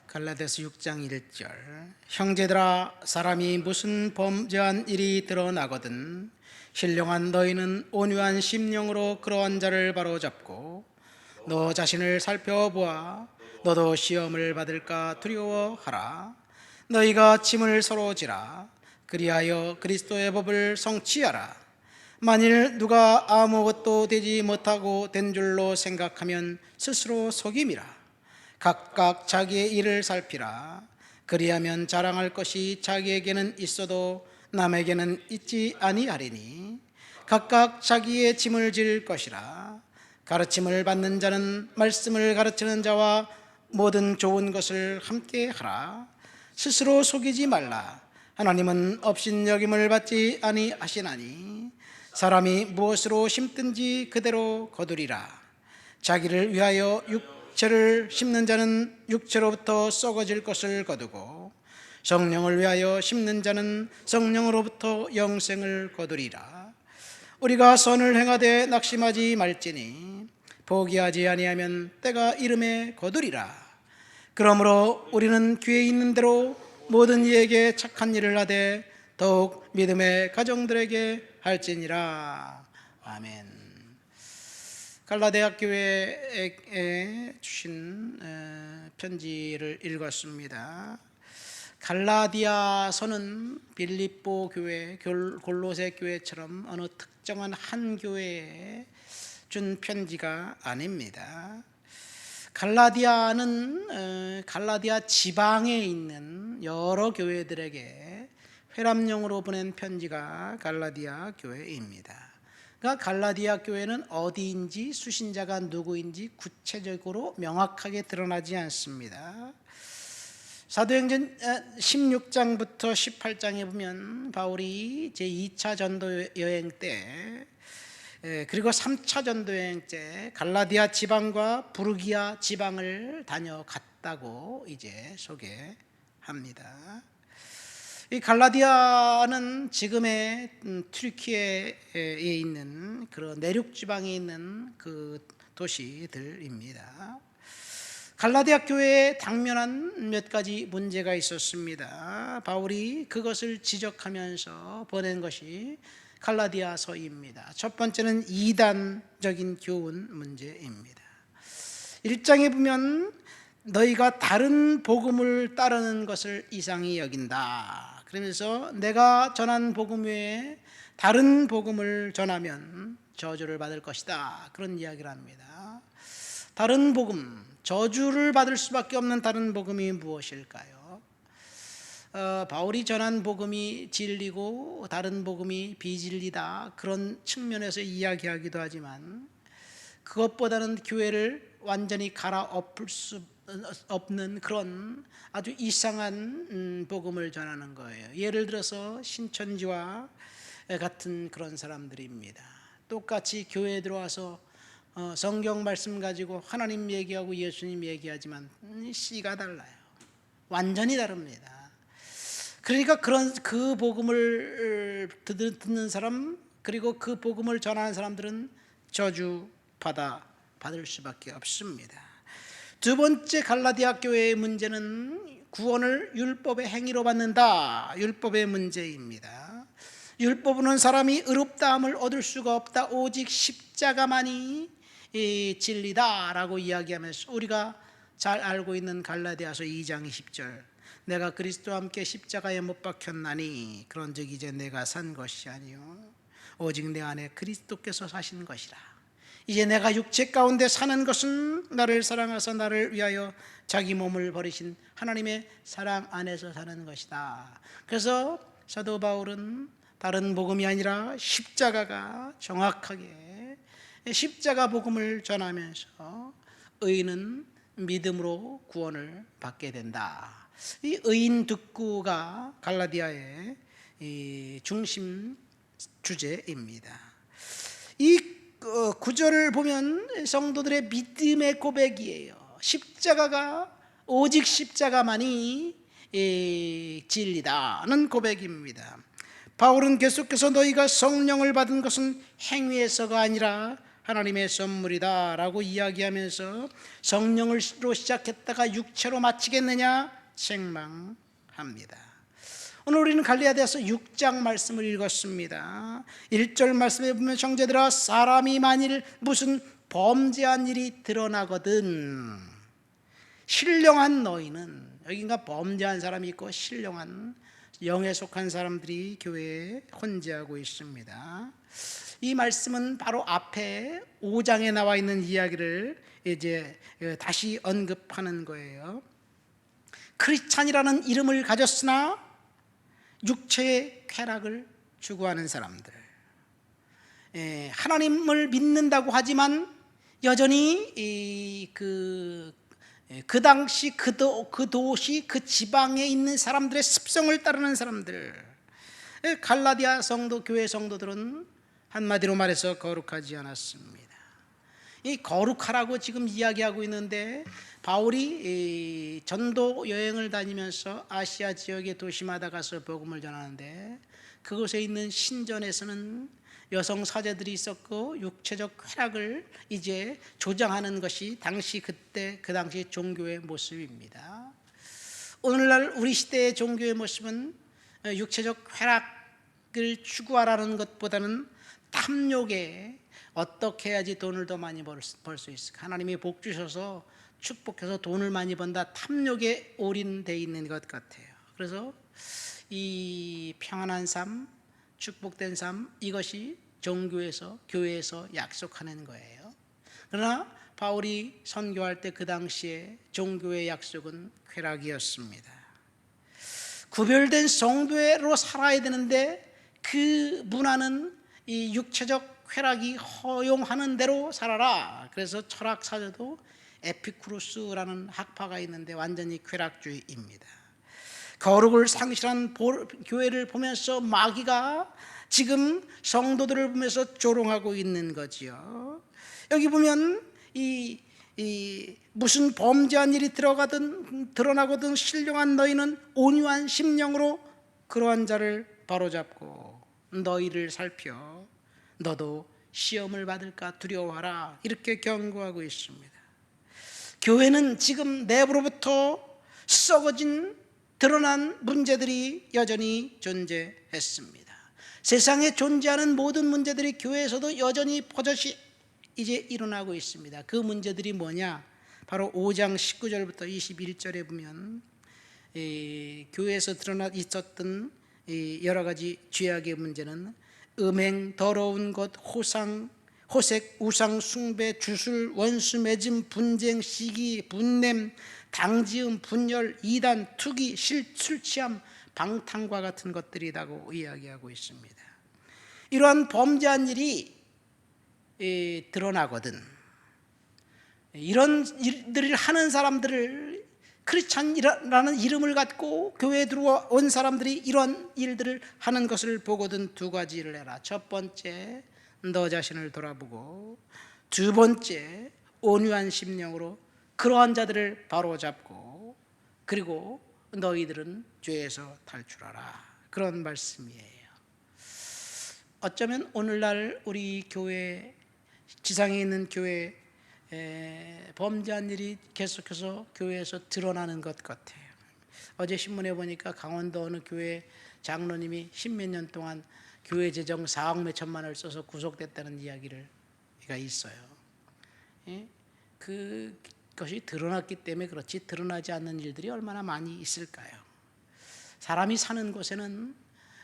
갈라디아서 6장 1절 형제들아 사람이 무슨 범죄한 일이 드러나거든 신령한 너희는 온유한 심령으로 그러한 자를 바로잡고 너 자신을 살펴보아 너도 시험을 받을까 두려워하라. 너희가 짐을 서로 지라 그리하여 그리스도의 법을 성취하라. 만일 누가 아무것도 되지 못하고 된 줄로 생각하면 스스로 속임이라. 각각 자기의 일을 살피라. 그리하면 자랑할 것이 자기에게는 있어도 남에게는 있지 아니하리니 각각 자기의 짐을 질 것이라. 가르침을 받는 자는 말씀을 가르치는 자와 모든 좋은 것을 함께 하라. 스스로 속이지 말라. 하나님은 업신여김을 받지 아니하시나니 사람이 무엇으로 심든지 그대로 거두리라. 자기를 위하여 육체를 심는 자는 육체로부터 썩어질 것을 거두고 성령을 위하여 심는 자는 성령으로부터 영생을 거두리라. 우리가 선을 행하되 낙심하지 말지니 포기하지 아니하면 때가 이름에 거두리라. 그러므로 우리는 귀에 있는 대로 모든 이에게 착한 일을 하되 더욱 믿음의 가정들에게 할지니라. 아멘. 갈라디아 교회에 주신 편지를 읽었습니다. 갈라디아서는 빌립보 교회, 골로새 교회처럼 어느 특정한 한 교회에 준 편지가 아닙니다. 갈라디아는 갈라디아 지방에 있는 여러 교회들에게 회람용으로 보낸 편지가 갈라디아 교회입니다. 그러니까 갈라디아 교회는 어디인지 수신자가 누구인지 구체적으로 명확하게 드러나지 않습니다. 사도행전 16장부터 18장에 보면 바울이 제2차 전도 여행 때 그리고 3차 전도 여행 때 갈라디아 지방과 부르기아 지방을 다녀갔다고 이제 소개합니다. 이 갈라디아는 지금의 튀르키예에 있는 그런 내륙 지방에 있는 그 도시들입니다. 갈라디아 교회에 당면한 몇 가지 문제가 있었습니다. 바울이 그것을 지적하면서 보낸 것이 갈라디아서입니다. 첫 번째는 이단적인 교훈 문제입니다. 1장에 보면 너희가 다른 복음을 따르는 것을 이상히 여긴다. 그러면서 내가 전한 복음 외에 다른 복음을 전하면 저주를 받을 것이다. 그런 이야기를 합니다. 다른 복음, 저주를 받을 수밖에 없는 다른 복음이 무엇일까요? 바울이 전한 복음이 진리고 다른 복음이 비진리다. 그런 측면에서 이야기하기도 하지만 그것보다는 교회를 완전히 갈아엎을 수 없는 그런 아주 이상한 복음을 전하는 거예요. 예를 들어서 신천지와 같은 그런 사람들입니다. 똑같이 교회에 들어와서 성경 말씀 가지고 하나님 얘기하고 예수님 얘기하지만 씨가 달라요. 완전히 다릅니다. 그러니까 그 복음을 듣는 사람 그리고 그 복음을 전하는 사람들은 저주 받을 수밖에 없습니다. 두 번째 갈라디아 교회의 문제는 구원을 율법의 행위로 받는다. 율법의 문제입니다. 율법은 사람이 의롭다함을 얻을 수가 없다. 오직 십자가만이 진리다라고 이야기하면서 우리가 잘 알고 있는 갈라디아서 2장 20절 내가 그리스도와 함께 십자가에 못 박혔나니 그런즉 이제 내가 산 것이 아니요 오직 내 안에 그리스도께서 사신 것이라. 이제 내가 육체 가운데 사는 것은 나를 사랑하사 나를 위하여 자기 몸을 버리신 하나님의 사랑 안에서 사는 것이다. 그래서 사도 바울은 다른 복음이 아니라 십자가가 정확하게 십자가 복음을 전하면서 의인은 믿음으로 구원을 받게 된다. 이 의인 듣고가 갈라디아의 중심 주제입니다. 이 구절을 보면 성도들의 믿음의 고백이에요. 십자가가 오직 십자가만이 진리다는 고백입니다. 바울은 계속해서 너희가 성령을 받은 것은 행위에서가 아니라 하나님의 선물이다 라고 이야기하면서 성령으로 시작했다가 육체로 마치겠느냐 책망합니다. 오늘 우리는 갈라디아서 6장 말씀을 읽었습니다. 1절 말씀에 보면 형제들아 사람이 만일 무슨 범죄한 일이 드러나거든 신령한 너희는, 여기가 범죄한 사람이 있고 신령한 영에 속한 사람들이 교회에 혼재하고 있습니다. 이 말씀은 바로 앞에 5장에 나와 있는 이야기를 이제 다시 언급하는 거예요. 크리스찬이라는 이름을 가졌으나 육체의 쾌락을 추구하는 사람들, 하나님을 믿는다고 하지만 여전히 그 당시 그 도시 그 지방에 있는 사람들의 습성을 따르는 사람들, 갈라디아 성도 교회 성도들은 한마디로 말해서 거룩하지 않았습니다. 이 거룩하라고 지금 이야기하고 있는데 바울이 전도 여행을 다니면서 아시아 지역의 도시마다 가서 복음을 전하는데 그곳에 있는 신전에서는 여성 사제들이 있었고 육체적 쾌락을 이제 조장하는 것이 그때 그 당시 종교의 모습입니다. 오늘날 우리 시대의 종교의 모습은 육체적 쾌락을 추구하라는 것보다는 탐욕에 어떻게 해야지 돈을 더 많이 벌 수 있을까, 하나님이 복 주셔서 축복해서 돈을 많이 번다, 탐욕에 올인되어 있는 것 같아요. 그래서 이 평안한 삶, 축복된 삶, 이것이 종교에서 교회에서 약속하는 거예요. 그러나 바울이 선교할 때 그 당시에 종교의 약속은 쾌락이었습니다. 구별된 성도로 살아야 되는데 그 문화는 이 육체적 쾌락이 허용하는 대로 살아라. 그래서 철학 사제도 에피쿠로스라는 학파가 있는데 완전히 쾌락주의입니다. 거룩을 상실한 교회를 보면서 마귀가 지금 성도들을 보면서 조롱하고 있는 거지요. 여기 보면 이 무슨 범죄한 일이 드러나거든 신령한 너희는 온유한 심령으로 그러한 자를 바로잡고 너희를 살펴 너도 시험을 받을까 두려워하라, 이렇게 경고하고 있습니다. 교회는 지금 내부로부터 썩어진 드러난 문제들이 여전히 존재했습니다. 세상에 존재하는 모든 문제들이 교회에서도 여전히 버젓이 이제 일어나고 있습니다. 그 문제들이 뭐냐? 바로 5장 19절부터 21절에 보면 교회에서 드러나 있었던 여러 가지 죄악의 문제는 음행, 더러운 것, 호색, 우상 숭배, 주술, 원수 맺음, 분쟁, 시기, 분냄, 당지음, 분열, 이단, 투기, 술 취함, 방탕과 같은 것들이라고 이야기하고 있습니다. 이러한 범죄한 일이 드러나거든 이런 일들을 하는 사람들을, 크리스찬이라는 이름을 갖고 교회에 들어온 사람들이 이런 일들을 하는 것을 보거든 두 가지를 해라. 첫 번째, 너 자신을 돌아보고, 두 번째, 온유한 심령으로 그러한 자들을 바로잡고, 그리고 너희들은 죄에서 탈출하라, 그런 말씀이에요. 어쩌면 오늘날 우리 교회, 지상에 있는 교회 범죄한 일이 계속해서 교회에서 드러나는 것 같아요. 어제 신문에 보니까 강원도 어느 교회 장로님이 10몇 년 동안 교회 재정 4억 몇 천만 원을 써서 구속됐다는 이야기가 있어요. 그것이 드러났기 때문에 그렇지, 드러나지 않는 일들이 얼마나 많이 있을까요? 사람이 사는 곳에는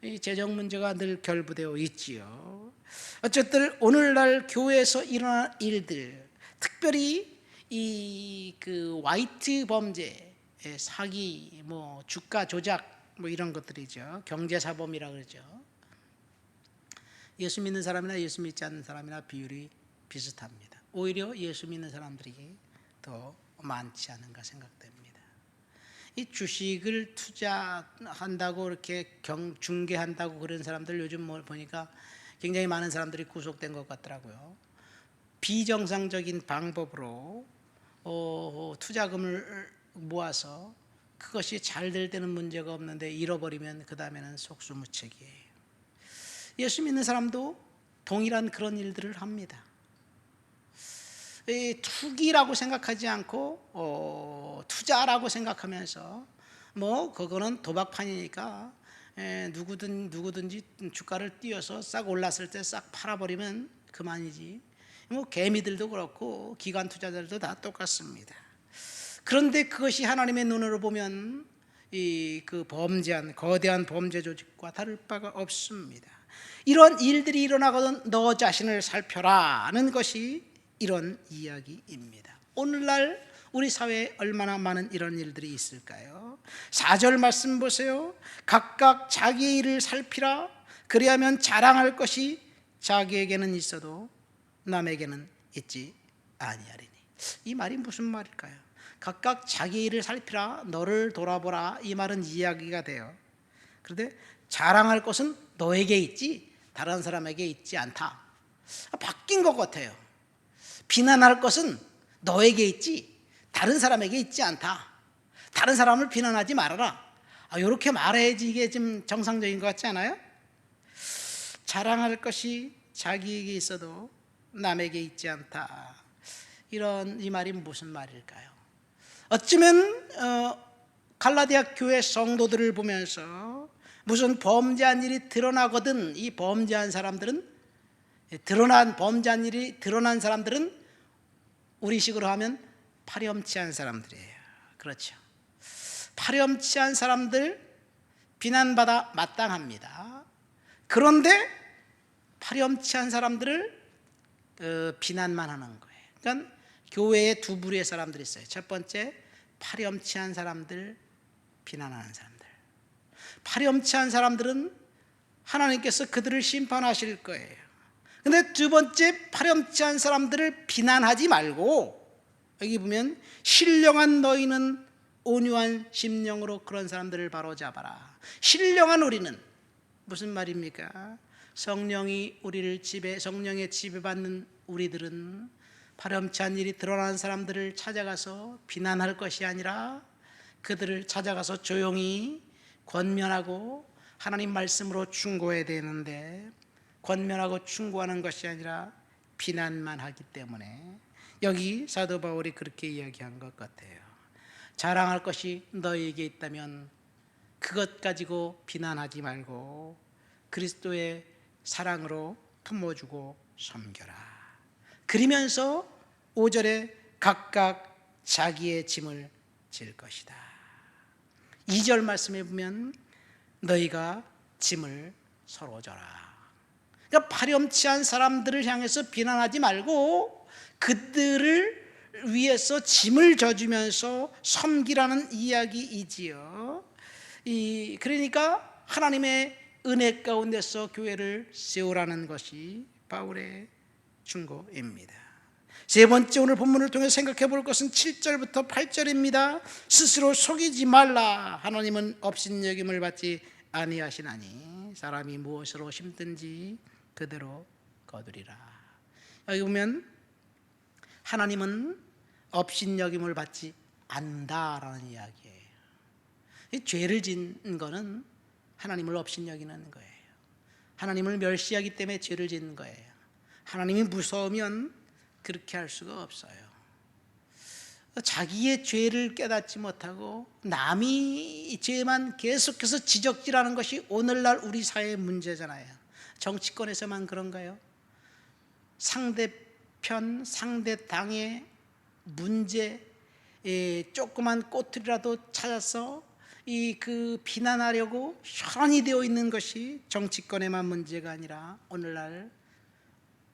이 재정 문제가 늘 결부되어 있지요. 어쨌든 오늘날 교회에서 일어난 일들, 특별히 그 화이트 범죄, 사기, 주가 조작, 이런 것들이죠. 경제사범이라고 그러죠. 예수 믿는 사람이나 예수 믿지 않는 사람이나 비율이 비슷합니다. 오히려 예수 믿는 사람들이 더 많지 않은가 생각됩니다. 이 주식을 투자한다고 이렇게 중개한다고 그런 사람들 요즘 보니까 굉장히 많은 사람들이 구속된 것 같더라고요. 비정상적인 방법으로 투자금을 모아서 그것이 잘 될 때는 문제가 없는데 잃어버리면 그 다음에는 속수무책이에요. 예수 믿는 사람도 동일한 그런 일들을 합니다. 투기라고 생각하지 않고 투자라고 생각하면서 뭐 그거는 도박판이니까 누구든지 주가를 띄워서 싹 올랐을 때 싹 팔아버리면 그만이지. 뭐 개미들도 그렇고 기관 투자자들도 다 똑같습니다. 그런데 그것이 하나님의 눈으로 보면 그 범죄한 거대한 범죄 조직과 다를 바가 없습니다. 이런 일들이 일어나거든 너 자신을 살펴라는 것이 이런 이야기입니다. 오늘날 우리 사회에 얼마나 많은 이런 일들이 있을까요? 4절 말씀 보세요. 각각 자기의 일을 살피라. 그리하면 자랑할 것이 자기에게는 있어도 남에게는 있지 아니하리니. 이 말이 무슨 말일까요? 각각 자기 일을 살피라, 너를 돌아보라, 이 말은 이야기가 돼요. 그런데 자랑할 것은 너에게 있지 다른 사람에게 있지 않다. 바뀐 것 같아요. 비난할 것은 너에게 있지 다른 사람에게 있지 않다. 다른 사람을 비난하지 말아라. 이렇게 말해야지 이게 좀 정상적인 것 같지 않아요? 자랑할 것이 자기에게 있어도 남에게 있지 않다. 이 말이 무슨 말일까요? 어쩌면 갈라디아 교회 성도들을 보면서 무슨 범죄한 일이 드러나거든 이 범죄한 사람들은 범죄한 일이 드러난 사람들은 우리식으로 하면 파렴치한 사람들이에요. 그렇죠. 파렴치한 사람들 비난받아 마땅합니다. 그런데 파렴치한 사람들을 비난만 하는 거예요. 그러니까 교회에 두 부류의 사람들이 있어요. 첫 번째, 파렴치한 사람들, 비난하는 사람들. 파렴치한 사람들은 하나님께서 그들을 심판하실 거예요. 그런데 두 번째, 파렴치한 사람들을 비난하지 말고 여기 보면 신령한 너희는 온유한 심령으로 그런 사람들을 바로잡아라. 신령한 우리는 무슨 말입니까? 성령의 지배받는 우리들은 파렴치한 일이 드러난 사람들을 찾아가서 비난할 것이 아니라 그들을 찾아가서 조용히 권면하고 하나님 말씀으로 충고해야 되는데 권면하고 충고하는 것이 아니라 비난만 하기 때문에 여기 사도 바울이 그렇게 이야기한 것 같아요. 자랑할 것이 너에게 있다면 그것 가지고 비난하지 말고 그리스도의 사랑으로 품어주고 섬겨라. 그러면서 5절에 각각 자기의 짐을 질 것이다. 2절 말씀에 보면 너희가 짐을 서로 져라. 그러니까 파렴치한 사람들을 향해서 비난하지 말고 그들을 위해서 짐을 져주면서 섬기라는 이야기이지요. 그러니까 하나님의 은혜 가운데서 교회를 세우라는 것이 바울의 충고입니다. 세 번째 오늘 본문을 통해 생각해 볼 것은 7절부터 8절입니다. 스스로 속이지 말라. 하나님은 업신여김을 받지 아니하시나니 사람이 무엇으로 심든지 그대로 거두리라. 여기 보면 하나님은 업신여김을 받지 않는다라는 이야기예요. 이 죄를 짓는 거는 하나님을 업신여기는 거예요. 하나님을 멸시하기 때문에 죄를 짓는 거예요. 하나님이 무서우면 그렇게 할 수가 없어요. 자기의 죄를 깨닫지 못하고 남이 죄만 계속해서 지적질하는 것이 오늘날 우리 사회의 문제잖아요. 정치권에서만 그런가요? 상대편, 상대당의 문제, 조그만 꼬투리라도 찾아서 그 비난하려고 현이 되어 있는 것이 정치권에만 문제가 아니라 오늘날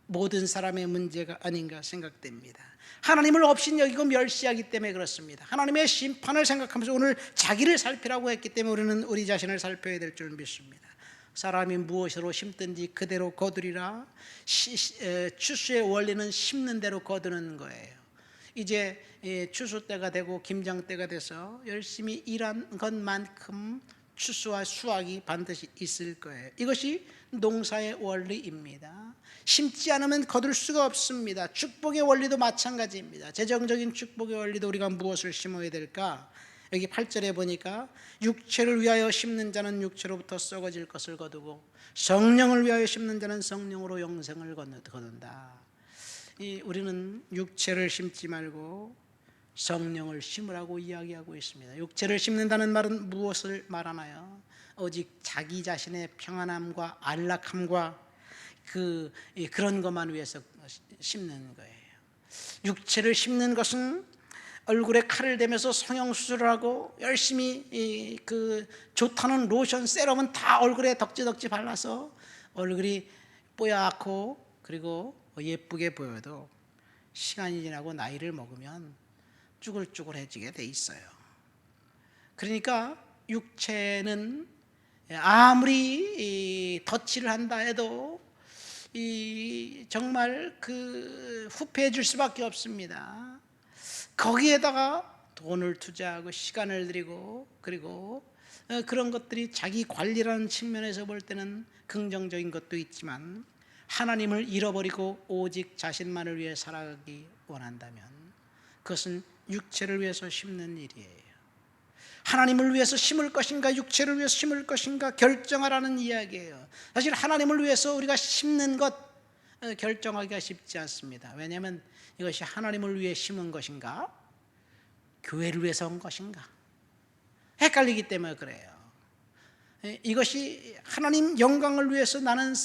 모든 사람의 문제가 아닌가 생각됩니다. 하나님을 업신여기고 멸시하기 때문에 그렇습니다. 하나님의 심판을 생각하면서 오늘 자기를 살피라고 했기 때문에 우리는 우리 자신을 살펴야 될 줄 믿습니다. 사람이 무엇으로 심든지 그대로 거두리라. 추수의 원리는 심는 대로 거두는 거예요. 이제 추수 때가 되고 김장 때가 돼서 열심히 일한 것만큼 추수와 수확이 반드시 있을 거예요. 이것이 농사의 원리입니다. 심지 않으면 거둘 수가 없습니다. 축복의 원리도 마찬가지입니다. 재정적인 축복의 원리도 우리가 무엇을 심어야 될까? 여기 8절에 보니까 육체를 위하여 심는 자는 육체로부터 썩어질 것을 거두고 성령을 위하여 심는 자는 성령으로 영생을 거둔다. 우리는 육체를 심지 말고 성령을 심으라고 이야기하고 있습니다. 육체를 심는다는 말은 무엇을 말하나요? 오직 자기 자신의 평안함과 안락함과 그런 것만 위해서 심는 거예요. 육체를 심는 것은 얼굴에 칼을 대면서 성형수술을 하고 열심히 좋다는 로션, 세럼은 다 얼굴에 덕지덕지 발라서 얼굴이 뽀얗고 그리고 예쁘게 보여도 시간이 지나고 나이를 먹으면 쭈글쭈글해지게 돼 있어요. 그러니까 육체는 아무리 덧칠을 한다 해도 정말 후패해 줄 수밖에 없습니다. 거기에다가 돈을 투자하고 시간을 들이고 그리고 그런 것들이 자기 관리라는 측면에서 볼 때는 긍정적인 것도 있지만 하나님을 잃어버리고 오직 자신만을 위해 살아가기 원한다면 그것은 육체를 위해서 심는 일이에요. 하나님을 위해서 심을 것인가 육체를 위해서 심을 것인가 결정하라는 이야기예요. 사실 하나님을 위해서 우리가 심는 것 결정하기가 쉽지 않습니다. 왜냐하면 이것이 하나님을 위해 심은 것인가 교회를 위해서 온 것인가 헷갈리기 때문에 그래요. 이것이 하나님 영광을 위해서 나는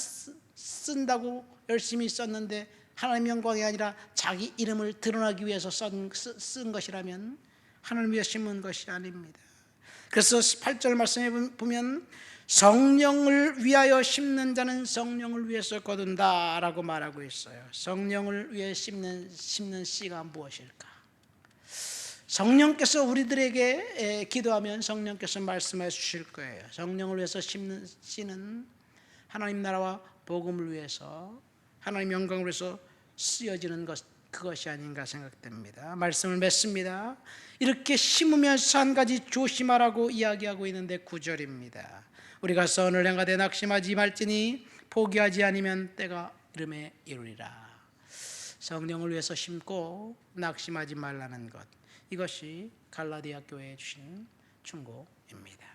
쓴다고 열심히 썼는데 하나님 영광이 아니라 자기 이름을 드러나기 위해서 쓴 것이라면 하나님 위해 심은 것이 아닙니다. 그래서 8절 말씀에 보면 성령을 위하여 심는 자는 성령을 위해서 거둔다 라고 말하고 있어요. 성령을 위해 심는 씨가 무엇일까? 성령께서 우리들에게 기도하면 성령께서 말씀해 주실 거예요. 성령을 위해서 심는 씨는 하나님 나라와 복음을 위해서 하나님 영광을 위해서 쓰여지는 그것이 아닌가 생각됩니다. 말씀을 맺습니다. 이렇게 심으면서 한 가지 조심하라고 이야기하고 있는데 9절입니다. 우리가 선을 행하되 낙심하지 말지니 포기하지 않으면 때가 이름에 이르리라. 성령을 위해서 심고 낙심하지 말라는 것, 이것이 갈라디아 교회에 주신 충고입니다.